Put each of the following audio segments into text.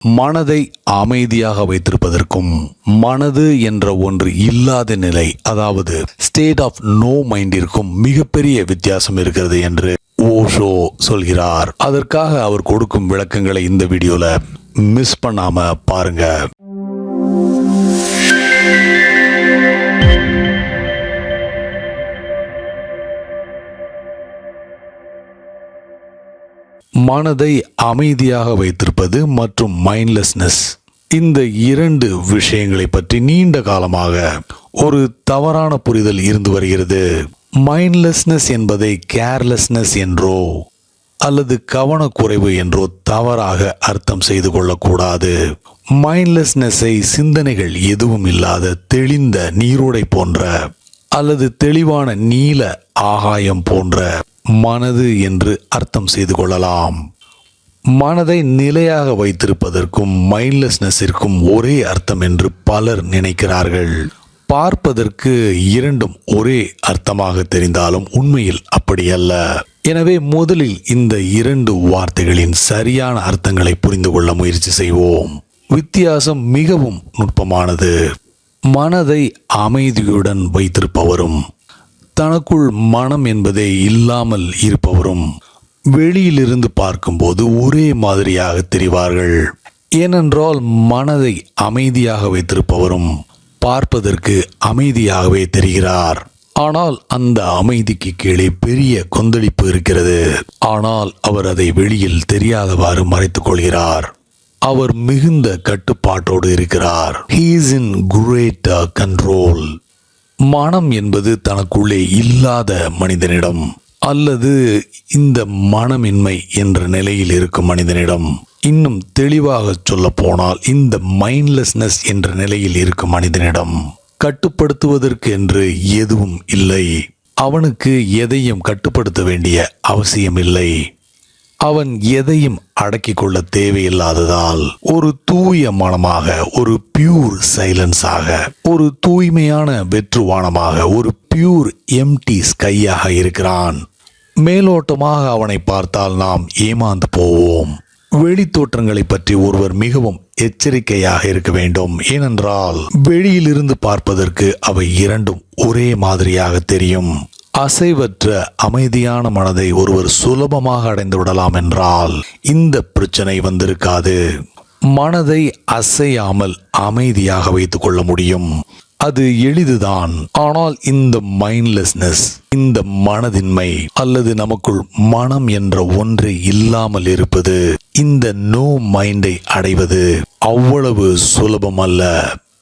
மனதை அமைதியாக வைத்திருப்பதற்கும் மனது என்ற ஒன்று இல்லாத நிலை, அதாவது ஸ்டேட் ஆஃப் நோ மைண்டிற்கும் மிகப்பெரிய வித்தியாசம் இருக்கிறது என்று ஓஷோ சொல்கிறார். அதற்காக அவர் கொடுக்கும் விளக்கங்களை இந்த வீடியோல மிஸ் பண்ணாம பாருங்க. மனதை அமைதியாக வைத்திருப்பது மற்றும் மைண்ட்லெஸ்னஸ், இந்த இரண்டு விஷயங்களை பற்றி நீண்ட காலமாக ஒரு தவறான புரிதல் இருந்து வருகிறது. மைண்ட்லெஸ்னஸ் என்பதை கேர்லெஸ்னஸ் என்றோ அல்லது கவனக்குறைவு என்றோ தவறாக அர்த்தம் செய்து கொள்ளக்கூடாது. மைண்ட்லெஸ்னஸை சிந்தனைகள் எதுவும் இல்லாத தெளிந்த நீரோடை போன்ற அல்லது தெளிவான நீல ஆகாயம் போன்ற மனது என்று அர்த்தம் செய்து கொள்ளலாம். மனதை நிலையாக வைத்திருப்பதற்கும் மைண்ட்லெஸ்னஸிற்கும் ஒரே அர்த்தம் என்று பலர் நினைக்கிறார்கள். பார்ப்பதற்கு இரண்டும் ஒரே அர்த்தமாக தெரிந்தாலும் உண்மையில் அப்படி அல்ல. எனவே முதலில் இந்த இரண்டு வார்த்தைகளின் சரியான அர்த்தங்களை புரிந்து கொள்ள முயற்சி செய்வோம். வித்தியாசம் மிகவும் நுட்பமானது. மனதை அமைதியுடன் வைத்திருப்பவரும் தனக்குள் மனம் என்பதே இல்லாமல் இருப்பவரும் வெளியிலிருந்து பார்க்கும்போது ஒரே மாதிரியாக தெரிவார்கள். ஏனென்றால் மனதை அமைதியாக வைத்திருப்பவரும் பார்ப்பதற்கு அமைதியாகவே தெரிகிறார். ஆனால் அந்த அமைதிக்கு கீழே பெரிய கொந்தளிப்பு இருக்கிறது. ஆனால் அவர் அதை வெளியில் தெரியாதவாறு மறைத்துக் கொள்கிறார். அவர் மிகுந்த கட்டுப்பாட்டோடு இருக்கிறார். He is in great control. மனம் என்பது தனக்குள்ளே இல்லாத மனிதனிடம் அல்லது இந்த மனமின்மை என்ற நிலையில் இருக்கும் மனிதனிடம், இன்னும் தெளிவாக சொல்ல போனால் இந்த மைண்ட்லெஸ்னஸ் என்ற நிலையில் இருக்கும் மனிதனிடம் கட்டுப்படுத்துவதற்கு என்று எதுவும் இல்லை. அவனுக்கு எதையும் கட்டுப்படுத்த வேண்டிய அவசியம் இல்லை. அவன் எதையும் அடக்கிக் கொள்ள தேவையில்லாததால் ஒரு தூய மனமாக, ஒரு பியூர் சைலன்ஸாக, ஒரு தூய்மையான வெற்றுவானமாக, ஒரு பியூர் எம்டி ஸ்கையாக இருக்கிறான். மேலோட்டமாக அவனை பார்த்தால் நாம் ஏமாந்து போவோம். வெளி தோற்றங்களை பற்றி ஒருவர் மிகவும் எச்சரிக்கையாக இருக்க வேண்டும். ஏனென்றால் வெளியிலிருந்து பார்ப்பதற்கு அவை இரண்டும் ஒரே மாதிரியாக தெரியும். அசைவற்ற அமைதியான மனதை ஒருவர் சுலபமாக அடைந்து விடலாம் என்றால் இந்த பிரச்சனை வந்திருக்காது. மனதை அசையாமல் அமைதியாக வைத்துக் கொள்ள முடியும். அது எளிதுதான். ஆனால் இந்த மைண்ட்லெஸ்னஸ், இந்த மனதின்மை அல்லது நமக்குள் மனம் என்ற ஒன்று இல்லாமல் இருப்பது, இந்த நோ மைண்டை அடைவது அவ்வளவு சுலபம் அல்ல.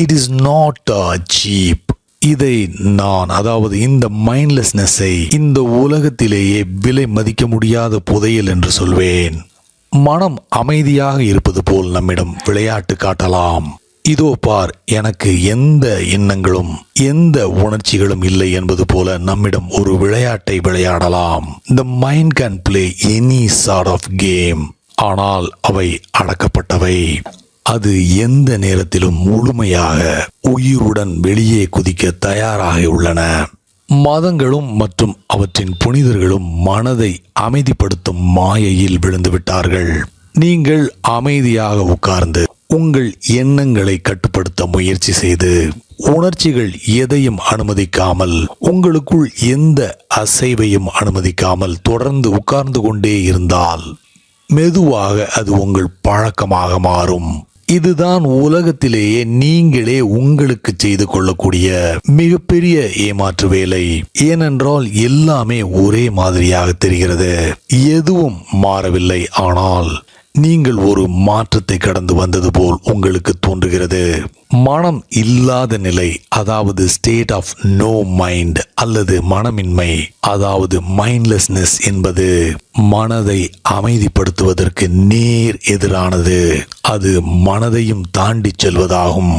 It is not cheap. இதை நான், அதாவது இந்த மைண்ட்லெஸ்னஸை, இந்த உலகத்திலேயே விலை மதிக்க முடியாத புதையல் என்று சொல்வேன். மனம் அமைதியாக இருப்பது போல் நம்மிடம் விளையாட்டு காட்டலாம். இதோ பார், எனக்கு எந்த எண்ணங்களும் எந்த உணர்ச்சிகளும் இல்லை என்பது போல நம்மிடம் ஒரு விளையாட்டை விளையாடலாம். The mind can play any sort of game. ஆனால் அவை அடக்கப்பட்டவை. அது எந்த நேரத்திலும் முழுமையாக உயிருடன் வெளியே குதிக்க தயாராக உள்ளன. மதங்களும் மற்றும் அவற்றின் புனிதர்களும் மனதை அமைதிப்படுத்தும் மாயையில் விழுந்து விட்டார்கள். நீங்கள் அமைதியாக உட்கார்ந்து உங்கள் எண்ணங்களை கட்டுப்படுத்த முயற்சி செய்து உணர்ச்சிகள் எதையும் அனுமதிக்காமல், உங்களுக்குள் எந்த அசைவையும் அனுமதிக்காமல் தொடர்ந்து உட்கார்ந்து கொண்டே இருந்தால் மெதுவாக அது உங்கள் பழக்கமாக மாறும். இதுதான் உலகத்திலேயே நீங்களே உங்களுக்கு செய்து கொள்ளக்கூடிய மிகப்பெரிய ஏமாற்று வேலை. ஏனென்றால் எல்லாமே ஒரே மாதிரியாக தெரிகிறது. எதுவும் மாறவில்லை. ஆனால் நீங்கள் ஒரு மாற்றத்தை கடந்து வந்தது போல் உங்களுக்கு தோன்றுகிறது. மனம் இல்லாத நிலை, அதாவது ஸ்டேட் ஆஃப் நோ மைண்ட் அல்லது மனமின்மை, அதாவது மைண்ட்லெஸ்னஸ் என்பது மனதை அமைதிப்படுத்துவதற்கு நேர் எதிரானது. அது மனதையும் தாண்டி செல்வதாகும்.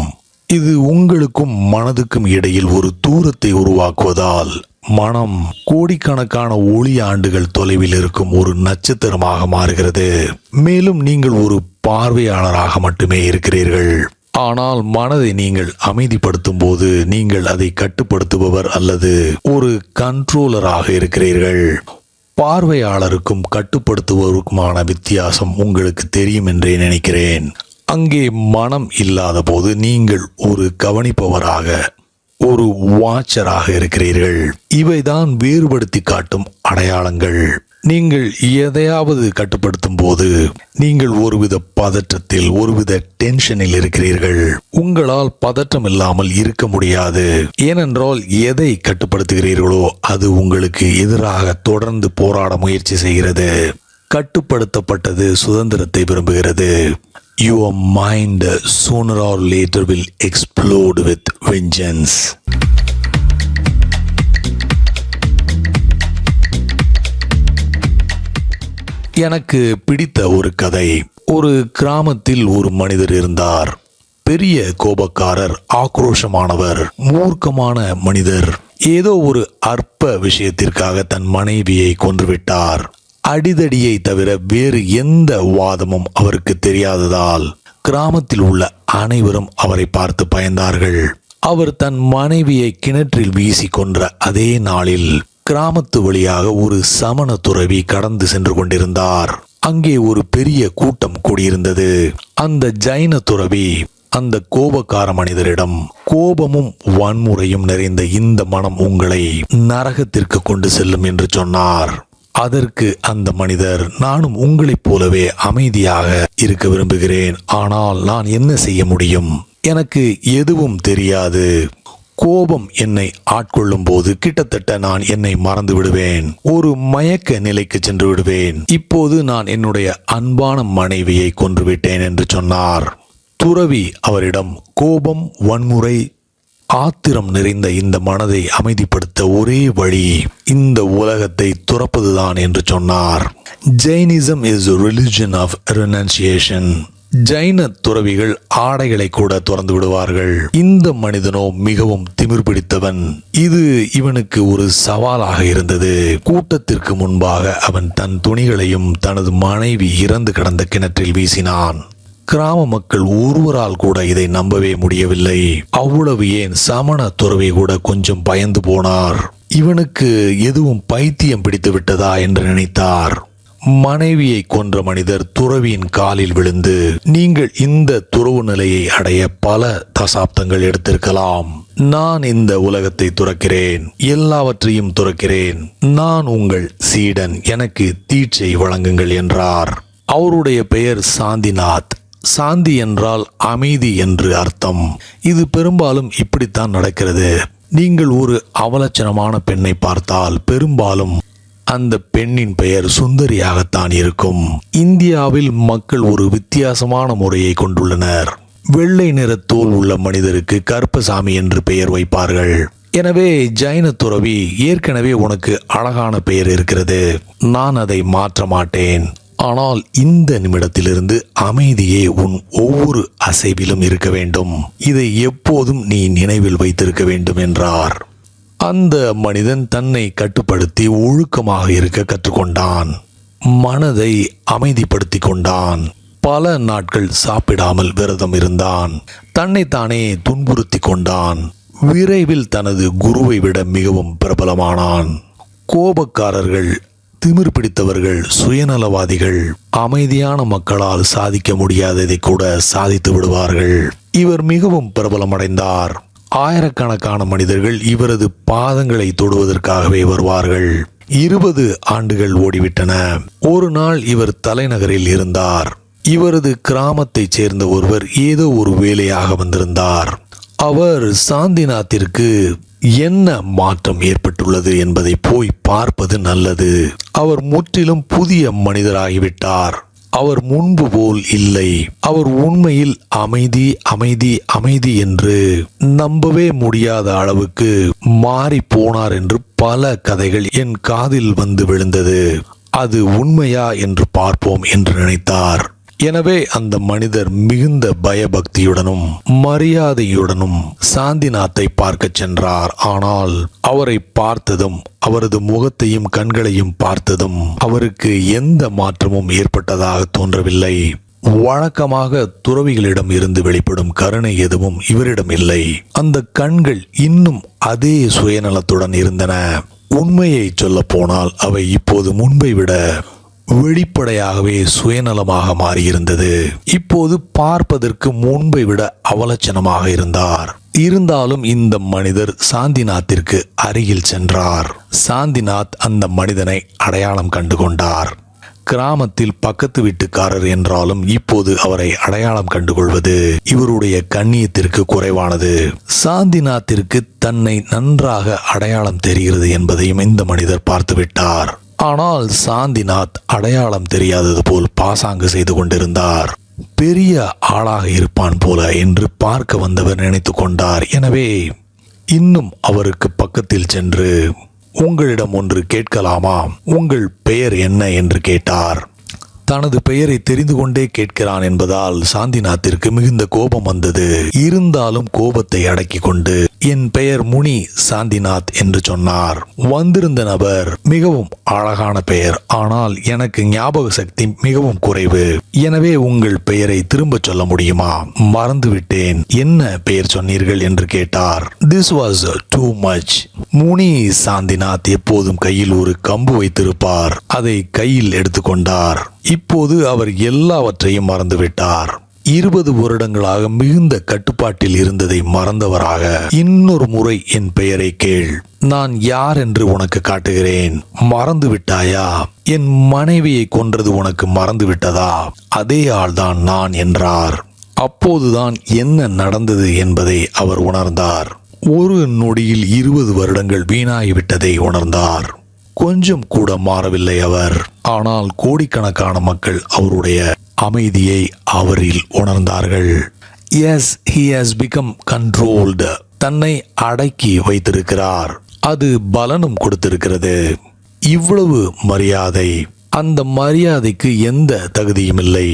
இது உங்களுக்கும் மனதுக்கும் இடையில் ஒரு தூரத்தை உருவாக்குவதால் மனம் கோடிக்கணக்கான ஒளி ஆண்டுகள் தொலைவில் இருக்கும் ஒரு நட்சத்திரமாக மாறுகிறது. மேலும் நீங்கள் ஒரு பார்வையாளராக மட்டுமே இருக்கிறீர்கள். ஆனால் மனதை நீங்கள் அமைதிப்படுத்தும் போது நீங்கள் அதை கட்டுப்படுத்துபவர் அல்லது ஒரு கண்ட்ரோலராக இருக்கிறீர்கள். பார்வையாளருக்கும் கட்டுப்படுத்துவருக்குமான வித்தியாசம் உங்களுக்கு தெரியும் என்றே நினைக்கிறேன். அங்கே மனம் இல்லாத போது நீங்கள் ஒரு கவனிப்பவராக, ஒரு வாட்சராக இருக்கிறீர்கள். இவைதான் வேறுபடுத்தி காட்டும் அடையாளங்கள். நீங்கள் எதையாவது கட்டுப்படுத்தும் போது நீங்கள் ஒருவித பதற்றத்தில், ஒருவித டென்ஷனில் இருக்கிறீர்கள். உங்களால் பதற்றம் இல்லாமல் இருக்க முடியாது. ஏனென்றால் எதை கட்டுப்படுத்துகிறீர்களோ அது உங்களுக்கு எதிராக தொடர்ந்து போராட முயற்சி செய்கிறது. கட்டுப்படுத்தப்பட்டது சுதந்திரத்தை விரும்புகிறது. Your mind sooner or later will explode with vengeance. எனக்கு பிடித்த ஒரு கதை. ஒரு கிராமத்தில் ஒரு மனிதர் இருந்தார். பெரிய கோபக்காரர், ஆக்ரோஷமானவர், மூர்க்கமான மனிதர். ஏதோ ஒரு அற்ப விஷயத்திற்காக தன் மனைவியை கொன்றுவிட்டார். அடிதடியை தவிர வேறு எந்த வாதமும் அவருக்கு தெரியாததால் கிராமத்தில் உள்ள அனைவரும் அவரை பார்த்து பயந்தார்கள். அவர் தன் மனைவியை கிணற்றில் வீசி கொன்ற அதே நாளில் கிராமத்து வழியாக ஒரு சமண துறவி கடந்து சென்று கொண்டிருந்தார். அங்கே ஒரு பெரிய கூட்டம் கூடியிருந்தது. அந்த ஜைன துறவி அந்த கோபக்கார மனிதரிடம், கோபமும் வன்முறையும் நிறைந்த இந்த மனம் உங்களை நரகத்திற்கு கொண்டு செல்லும் என்று சொன்னார். அதற்கு அந்த மனிதர், நானும் உங்களைப் போலவே அமைதியாக இருக்க விரும்புகிறேன். ஆனால் நான் என்ன செய்ய முடியும்? எனக்கு எதுவும் தெரியாது. கோபம் என்னை ஆட்கொள்ளும் போது கிட்டத்தட்ட நான் என்னை மறந்து விடுவேன். ஒரு மயக்க நிலைக்கு சென்று விடுவேன். இப்போது நான் என்னுடைய அன்பான மனைவியை கொன்றுவிட்டேன் என்று சொன்னார். துறவி அவரிடம், கோபம், வன்முறை, ஆத்திரம் நிறைந்த இந்த மனதை அமைதிப்படுத்த ஒரே வழி இந்த உலகத்தை துறப்பதுதான் என்று சொன்னார். Jainism is religion of renunciation. ஜைன துறவிகள் ஆடைகளை கூட துறந்து விடுவார்கள். இந்த மனிதனோ மிகவும் திமிர் பிடித்தவன். இது இவனுக்கு ஒரு சவாலாக இருந்தது. கூட்டத்திற்கு முன்பாக அவன் தன் துணிகளையும் தனது மனைவி இறந்து கிடந்த கிணற்றில் வீசினான். கிராம மக்கள் ஒருவரால் கூட இதை நம்பவே முடியவில்லை. அவ்வளவு ஏன், சமண துறவி கூட கொஞ்சம் பயந்து போனார். இவனுக்கு எதுவும் பைத்தியம் பிடித்து விட்டதா என்று நினைத்தார். மனைவியை கொன்ற மனிதர் துறவியின் காலில் விழுந்து, நீங்கள் இந்த துறவு நிலையை அடைய பல தசாப்தங்கள் எடுத்திருக்கலாம். நான் இந்த உலகத்தை துறக்கிறேன், எல்லாவற்றையும் துறக்கிறேன். நான் உங்கள் சீடன், எனக்கு தீட்சை வழங்குங்கள் என்றார். அவருடைய பெயர் சாந்திநாத். சாந்தி என்றால் அமைதி என்று அர்த்தம். இது பெரும்பாலும் இப்படித்தான் நடக்கிறது. நீங்கள் ஒரு அவலட்சணமான பெண்ணை பார்த்தால் பெரும்பாலும் அந்த பெண்ணின் பெயர் சுந்தரியாகத்தான் இருக்கும். இந்தியாவில் மக்கள் ஒரு வித்தியாசமான முறையை கொண்டுள்ளனர். வெள்ளை நிற தோல் உள்ள மனிதருக்கு கருப்பசாமி என்று பெயர் வைப்பார்கள். எனவே ஜைன துறவி, ஏற்கனவே உனக்கு அழகான பெயர் இருக்கிறது, நான் அதை மாற்ற மாட்டேன். ஆனால் இந்த நிமிடத்திலிருந்து அமைதியே உன் ஒவ்வொரு அசைவிலும் இருக்க வேண்டும். இதை எப்போதும் நீ நினைவில் வைத்திருக்க வேண்டும் என்றார். அந்த மனிதன் தன்னை கட்டுப்படுத்தி ஒழுக்கமாக இருக்க கற்றுக்கொண்டான். மனதை அமைதிப்படுத்தி கொண்டான். பல நாட்கள் சாப்பிடாமல் விரதம் இருந்தான். தன்னைத்தானே துன்புறுத்தி கொண்டான். விரைவில் தனது குருவை விட மிகவும் பிரபலமானான். கோபக்காரர்கள், திமிர் பிடித்தவர்கள், சுயநலவாதிகள் அமைதியான மக்களால் சாதிக்க முடியாததை கூட சாதித்து விடுவார்கள். இவர் மிகவும் பிரபலமடைந்தார். ஆயிரக்கணக்கான மனிதர்கள் இவரது பாதங்களை தொடுவதற்காகவே வருவார்கள். 20 ஆண்டுகள் ஓடிவிட்டன. ஒரு நாள் இவர் தலைநகரில் இருந்தார். இவரது கிராமத்தைச் சேர்ந்த ஒருவர் ஏதோ ஒரு வேலையாக வந்திருந்தார். அவர் சாந்திநாத்திற்கு என்ன மாற்றம் ஏற்பட்டுள்ளது என்பதை போய் பார்ப்பது நல்லது. அவர் முற்றிலும் புதிய மனிதராகிவிட்டார். அவர் முன்பு போல் இல்லை. அவர் உண்மையில் அமைதி அமைதி அமைதி என்று நம்பவே முடியாத அளவுக்கு மாறி போனார் என்று பல கதைகள் என் காதில் வந்து விழுந்தது. அது உண்மையா என்று பார்ப்போம் என்று நினைத்தார். எனவே அந்த மனிதர் மிகுந்த பயபக்தியுடனும் மரியாதையுடனும் சாந்திநாத்தை பார்க்க சென்றார். ஆனால் அவரை பார்த்ததும், அவரது முகத்தையும் கண்களையும் பார்த்ததும் அவருக்கு எந்த மாற்றமும் ஏற்பட்டதாக தோன்றவில்லை. வழக்கமாக துறவிகளிடம் இருந்து வெளிப்படும் கருணை எதுவும் இவரிடம் இல்லை. அந்த கண்கள் இன்னும் அதே சுயநலத்துடன் இருந்தன. உண்மையை சொல்ல போனால் அவை இப்போது முன்பை விட வெளிப்படையாகவே சுயநலமாக மாறியிருந்தது. இப்போது பார்ப்பதற்கு முன்பை விட அவலட்சணமாக இருந்தார். இருந்தாலும் இந்த மனிதர் சாந்திநாத்திற்கு அருகில் சென்றார். சாந்திநாத் அந்த மனிதனை அடையாளம் கண்டு கொண்டார். கிராமத்தில் பக்கத்து வீட்டுக்காரர் என்றாலும் இப்போது அவரை அடையாளம் கண்டுகொள்வது இவருடைய கண்ணியத்திற்கு குறைவானது. சாந்திநாத்திற்கு தன்னை நன்றாக அடையாளம் தெரிகிறது என்பதையும் இந்த மனிதர் பார்த்துவிட்டார். ஆனால் சாந்திநாத் அடையாளம் தெரியாதது போல் பாசாங்கு செய்து கொண்டிருந்தார். பெரிய ஆளாக இருப்பான் போல என்று பார்க்க வந்தவர் நினைத்து கொண்டார். எனவே இன்னும் அவருக்கு பக்கத்தில் சென்று, உங்களிடம் ஒன்று கேட்கலாமா? உங்கள் பெயர் என்ன என்று கேட்டார். தனது பெயரை தெரிந்து கொண்டே கேட்கிறான் என்பதால் சாந்திநாத்திற்கு மிகுந்த கோபம் வந்தது. இருந்தாலும் கோபத்தை அடக்கி கொண்டு, என் பெயர் முனி சாந்திநாத் என்று சொன்னார். வந்திருந்த நபர், மிகவும் அழகான பெயர், ஆனால் எனக்கு ஞாபக சக்தி மிகவும் குறைவு. எனவே உங்கள் பெயரை திரும்ப சொல்ல முடியுமா? மறந்துவிட்டேன். என்ன பெயர் சொன்னீர்கள் என்று கேட்டார். This was too much. முனி சாந்திநாத் எப்போதும் கையில் ஒரு கம்பு வைத்திருப்பார். அதை கையில் எடுத்துக்கொண்டார். இப்போது அவர் எல்லாவற்றையும் மறந்துவிட்டார். 20 வருடங்களாக மிகுந்த கட்டுப்பாட்டில் இருந்ததை மறந்தவராக, இன்னொரு முறை என் பெயரை கேள், நான் யார் என்று உனக்கு காட்டுகிறேன். மறந்து விட்டாயா? என் மனைவியை கொன்றது உனக்கு மறந்து விட்டதா? அதே ஆள்தான் நான் என்றார். அப்போதுதான் என்ன நடந்தது என்பதை அவர் உணர்ந்தார். ஒரு நொடியில் 20 வருடங்கள் வீணாகிவிட்டதை உணர்ந்தார். கொஞ்சம் கூட மாறவில்லை அவர். ஆனால் கோடிக்கணக்கான மக்கள் அவருடைய அமைதியை அவரில் உணர்ந்தார்கள். Yes, he has become controlled. தன்னை அடக்கி வைத்திருக்கிறார். அது பலனும் கொடுத்திருக்கிறது. இவ்வளவு மரியாதை, அந்த மரியாதைக்கு எந்த தகுதியும் இல்லை.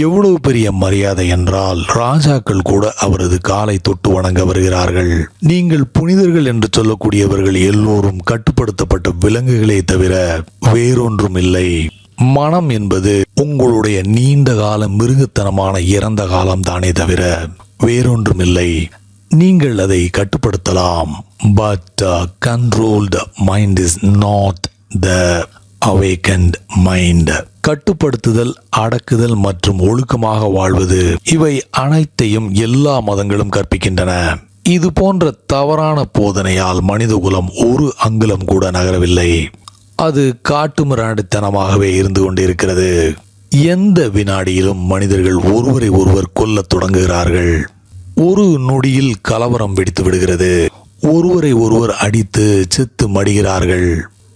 எவ்வளவு பெரிய மரியாதை என்றால் ராஜாக்கள் கூட அவரது காலை தொட்டு வணங்க வருகிறார்கள். நீங்கள் புனிதர்கள் என்று சொல்லக்கூடியவர்கள் எல்லோரும் கட்டுப்படுத்தப்பட்ட விலங்குகளே தவிர வேறொன்றும் இல்லை. மனம் என்பது உங்களுடைய நீண்ட கால மிருகத்தனமான இறந்த காலம் தானே தவிர வேறொன்றும் இல்லை. நீங்கள் அதை கட்டுப்படுத்தலாம். But controlled mind is not the awakened mind. கட்டுப்படுத்துதல், அடக்குதல் மற்றும் ஒழுக்கமாக வாழ்வது, இவை அனைத்தையும் எல்லா மதங்களும் கற்பிக்கின்றன. இது போன்ற தவறான போதனையால் மனிதகுலம் ஒரு அங்குலம் கூட நகரவில்லை. அது காட்டுமிராண்டித்தனமாகவே இருந்து கொண்டிருக்கிறது. எந்த வினாடியிலும் மனிதர்கள் ஒருவரை ஒருவர் கொல்லத் தொடங்குகிறார்கள். ஒரு நொடியில் கலவரம் வெடித்து விடுகிறது. ஒருவரை ஒருவர் அடித்து செத்து மடிகிறார்கள்.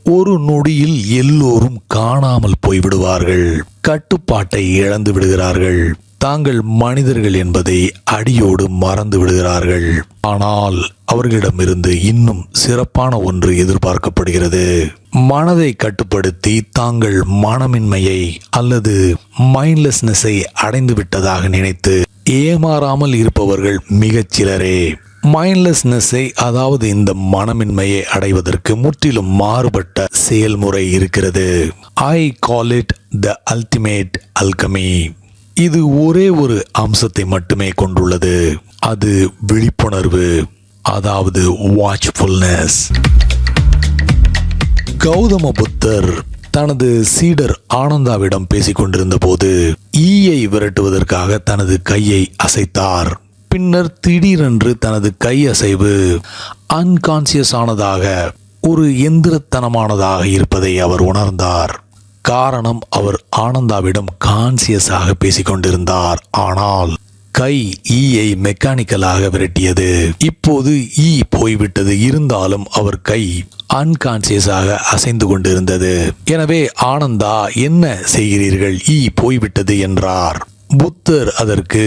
ஒரு நொடியில் எல்லோரும் காணாமல் போய்விடுவார்கள். கட்டுப்பாட்டை இழந்து விடுகிறார்கள். தாங்கள் மனிதர்கள் என்பதை அடியோடு மறந்து விடுகிறார்கள். ஆனால் அவர்களிடமிருந்து இன்னும் சிறப்பான ஒன்று எதிர்பார்க்கப்படுகிறது. மனதை கட்டுப்படுத்தி தாங்கள் மனமின்மையை அல்லது மைண்ட்லெஸ்னஸை அடைந்து விட்டதாக நினைத்து ஏமாறாமல் இருப்பவர்கள் மிகச் சிலரே. மைண்ட்லெஸ்னஸை, அதாவது இந்த மனமின்மையை அடைவதற்கு முற்றிலும் மாறுபட்ட செயல்முறை இருக்கிறது. I call it the ultimate alchemy. இது ஒரே ஒரு அம்சத்தை மட்டுமே கொண்டுள்ளது. அது விழிப்புணர்வு, அதாவது வாட்ச்ஃபுல்னஸ். கௌதம புத்தர் தனது சீடர் ஆனந்தாவிடம் பேசிக் கொண்டிருந்த போது ஈயை விரட்டுவதற்காக தனது கையை அசைத்தார். பின்னர் திடீரென்று தனது கை அசைவு அன்கான்சியஸ் ஆனதாக, ஒரு எந்திரத்தனமானதாக இருப்பதை அவர் உணர்ந்தார். காரணம், அவர் ஆனந்தாவிடம் கான்சியஸாக பேசிக்கொண்டிருந்தார். ஆனால் கை ஈயை மெக்கானிக்கலாக விரட்டியது. இப்போது ஈ போய்விட்டது. இருந்தாலும் அவர் கை அன்கான்சியஸாக அசைந்து கொண்டிருந்தது. எனவே ஆனந்தா, என்ன செய்கிறீர்கள்? ஈ போய்விட்டது என்றார். புத்தர் அதற்கு,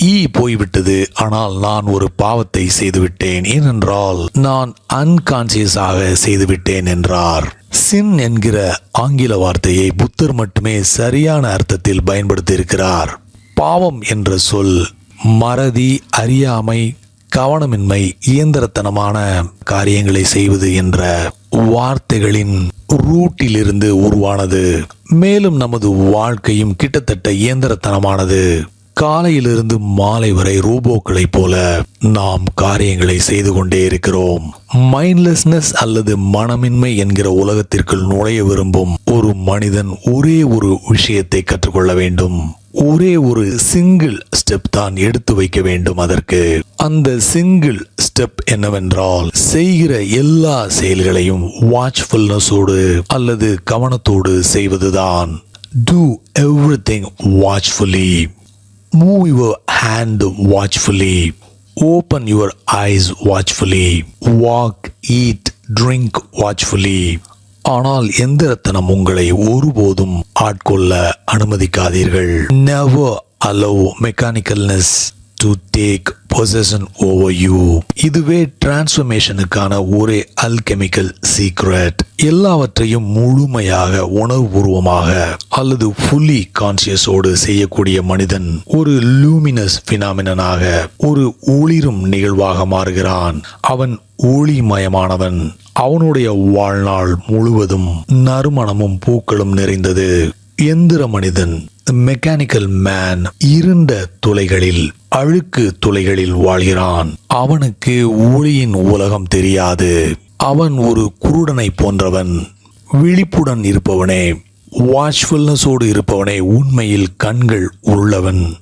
ஈ போய்விட்டது, ஆனால் நான் ஒரு பாவத்தை செய்துவிட்டேன். ஏனென்றால் நான் அன்கான்சியஸாக செய்துவிட்டேன் என்றார். சின் என்கிற ஆங்கில வார்த்தையை புத்தர் மட்டுமே சரியான அர்த்தத்தில் பயன்படுத்தி இருக்கிறார். பாவம் என்ற சொல் மறதி, அறியாமை, கவனமின்மை, இயந்திரத்தனமான காரியங்களை செய்வது என்ற வார்த்தைகளின் ரூட்டிலிருந்து உருவானது. மேலும் நமது வாழ்க்கையும் கிட்டத்தட்ட இயந்திரத்தனமானது. காலையிலிருந்து மாலை வரை ரோபோக்களைப் போல நாம் காரியங்களை செய்து கொண்டே இருக்கிறோம். மைண்ட்லெஸ்னஸ் அல்லது மனமின்மை என்கிற உலகத்திற்குள் நுழைய விரும்பும் ஒரு மனிதன் ஒரே ஒரு விஷயத்தை கற்றுக்கொள்ள வேண்டும். ஒரே ஒரு சிங்கிள் ஸ்டெப் தான் எடுத்து வைக்க வேண்டும். அதற்கு அந்த சிங்கிள் ஸ்டெப் என்னவென்றால், செய்கிற எல்லா செயல்களையும் வாட்ச்ஃபுல்னஸோடு அல்லது கவனத்தோடு செய்வதுதான். Do everything watchfully. Move your hand watchfully. Open your eyes watchfully. Walk, eat, drink watchfully. ஆனால் எந்திரத்தனம் உங்களை ஒருபோதும் ஆட்கொள்ள அனுமதிக்காதீர்கள். Never allow mechanicalness to take possession over you. இதுவே டிரான்ஸ்ஃபர்மேஷனுக்கான ஒரே அல்கெமிக்கல் சீக்ரெட். எல்லாவற்றையும் முழுமையாக உணர்வுபூர்வமாக அல்லது ஃபுல்லி கான்சியஸோடு செய்யக்கூடிய மனிதன் ஒரு லூமினஸ் பினாமினாக, ஒரு ஒளிரும் நிகழ்வாக மாறுகிறான். அவன் ஒளிமயமானவன். அவனுடைய வாழ்நாள் முழுவதும் நறுமணமும் பூக்களும் நிறைந்தது. எந்திர மனிதன், மெக்கானிக்கல் மேன், இருண்ட துளைகளில், அழுக்கு துளைகளில் வாழ்கிறான். அவனுக்கு ஒளியின் உலகம் தெரியாது. அவன் ஒரு குருடனை போன்றவன். விழிப்புடன் இருப்பவனே, வாட்ச்ஃபுல்னஸோடு இருப்பவனே உண்மையில் கண்கள் உள்ளவன்.